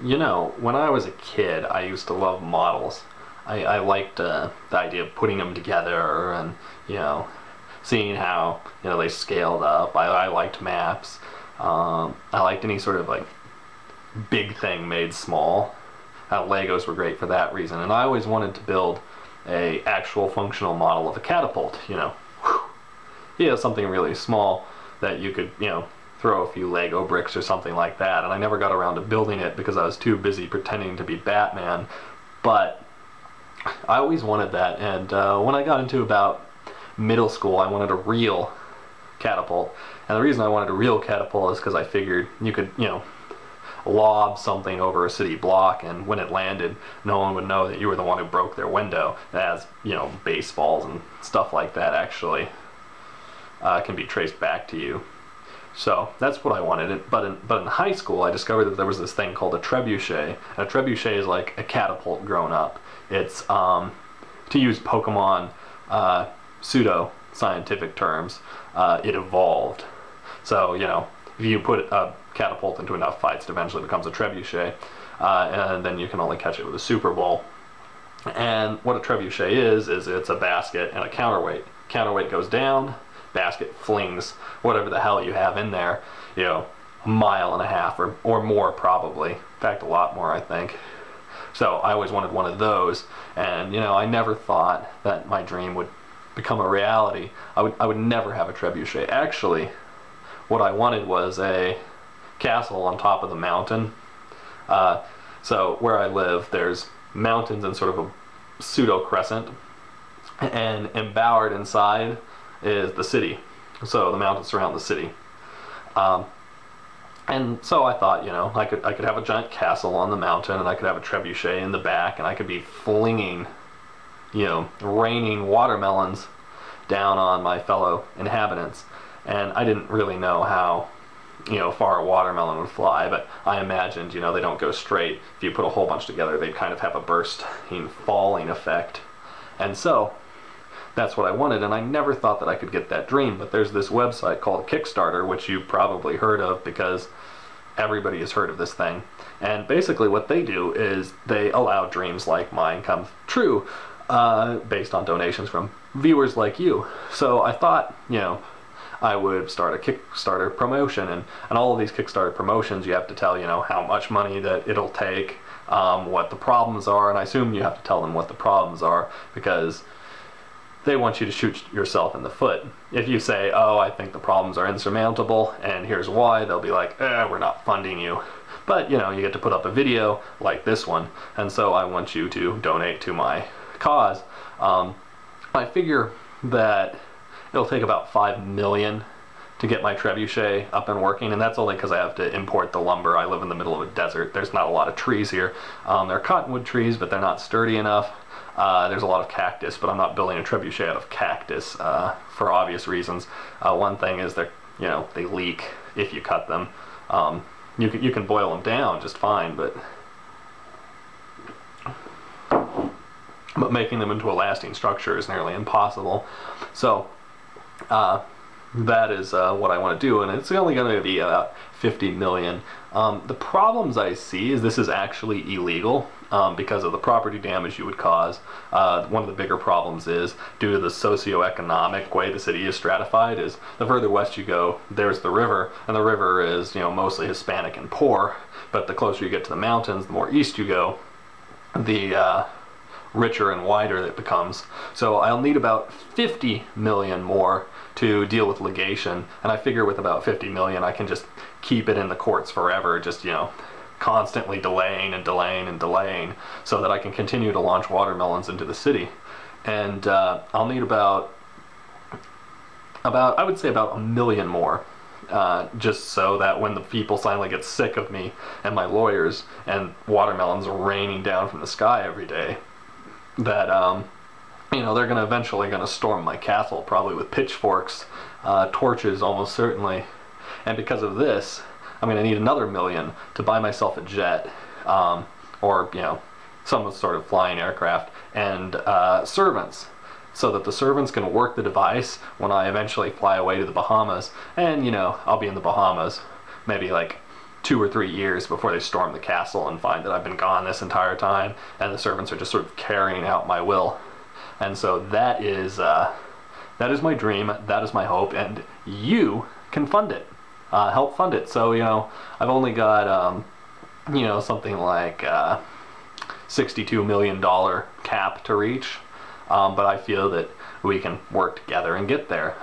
You know, when I was a kid, I used to love models. I liked the idea of putting them together and, you know, seeing how, they scaled up. I liked maps. I liked any sort of like big thing made small. Legos were great for that reason. And I always wanted to build a actual functional model of a catapult, something really small that you could, throw a few Lego bricks or something like that. And I never got around to building it because I was too busy pretending to be Batman. But I always wanted that. And when I got into about middle school, I wanted a real catapult. And the reason I wanted a real catapult is because I figured you could, lob something over a city block, and when it landed, no one would know that you were the one who broke their window, as, baseballs and stuff like that actually can be traced back to you. So that's what I wanted. But in high school, I discovered that there was this thing called a trebuchet. And a trebuchet is like a catapult grown up. It's, to use Pokemon pseudo-scientific terms, it evolved. So, if you put a catapult into enough fights, it eventually becomes a trebuchet. And then you can only catch it with a Super Bowl. And what a trebuchet is it's a basket and a counterweight. Counterweight goes down, basket flings whatever the hell you have in there, a mile and a half or more probably. In fact, a lot more, I think. So I always wanted one of those, and I never thought that my dream would become a reality. I would never have a trebuchet. Actually, what I wanted was a castle on top of the mountain. So where I live, there's mountains in sort of a pseudo crescent, and embowered inside is the city. So the mountains surround the city. And so I thought, I could have a giant castle on the mountain, and I could have a trebuchet in the back, and I could be flinging, raining watermelons down on my fellow inhabitants. And I didn't really know how, far a watermelon would fly, but I imagined, they don't go straight. If you put a whole bunch together, they'd kind of have a bursting, falling effect. And so that's what I wanted, and I never thought that I could get that dream. But there's this website called Kickstarter, which you've probably heard of because everybody has heard of this thing. And basically what they do is they allow dreams like mine come true based on donations from viewers like you. So I thought, I would start a Kickstarter promotion, and all of these Kickstarter promotions, you have to tell, how much money that it'll take, what the problems are, and I assume you have to tell them what the problems are because they want you to shoot yourself in the foot. If you say, oh, I think the problems are insurmountable, and here's why, they'll be like, we're not funding you. But, you get to put up a video like this one, and so I want you to donate to my cause. I figure that it'll take about 5 million to get my trebuchet up and working, and that's only because I have to import the lumber. I live in the middle of a desert. There's not a lot of trees here. There are cottonwood trees, but they're not sturdy enough. There's a lot of cactus, but I'm not building a trebuchet out of cactus for obvious reasons. One thing is that they leak if you cut them. You can boil them down just fine, but making them into a lasting structure is nearly impossible. So that is what I want to do, and it's only going to be about 50 million. The problems I see is this is actually illegal because of the property damage you would cause. One of the bigger problems is due to the socioeconomic way the city is stratified is the further west you go, there's the river, and the river is mostly Hispanic and poor, but the closer you get to the mountains, the more east you go, the richer and wider it becomes. So I'll need about 50 million more to deal with legation, and I figure with about 50 million I can just keep it in the courts forever, just constantly delaying and delaying and delaying, so that I can continue to launch watermelons into the city. And I'll need about I would say about 1 million more, just so that when the people finally get sick of me and my lawyers and watermelons raining down from the sky every day, that they're eventually gonna storm my castle, probably with pitchforks, torches almost certainly. And because of this, I'm gonna need another 1 million to buy myself a jet, or some sort of flying aircraft, and servants, so that the servants can work the device when I eventually fly away to the Bahamas. And I'll be in the Bahamas maybe like 2 or 3 years before they storm the castle and find that I've been gone this entire time, and the servants are just sort of carrying out my will. And so that is my dream, that is my hope, and you can fund it, help fund it. So, you know, I've only got, you know, something like $62 million cap to reach, but I feel that we can work together and get there.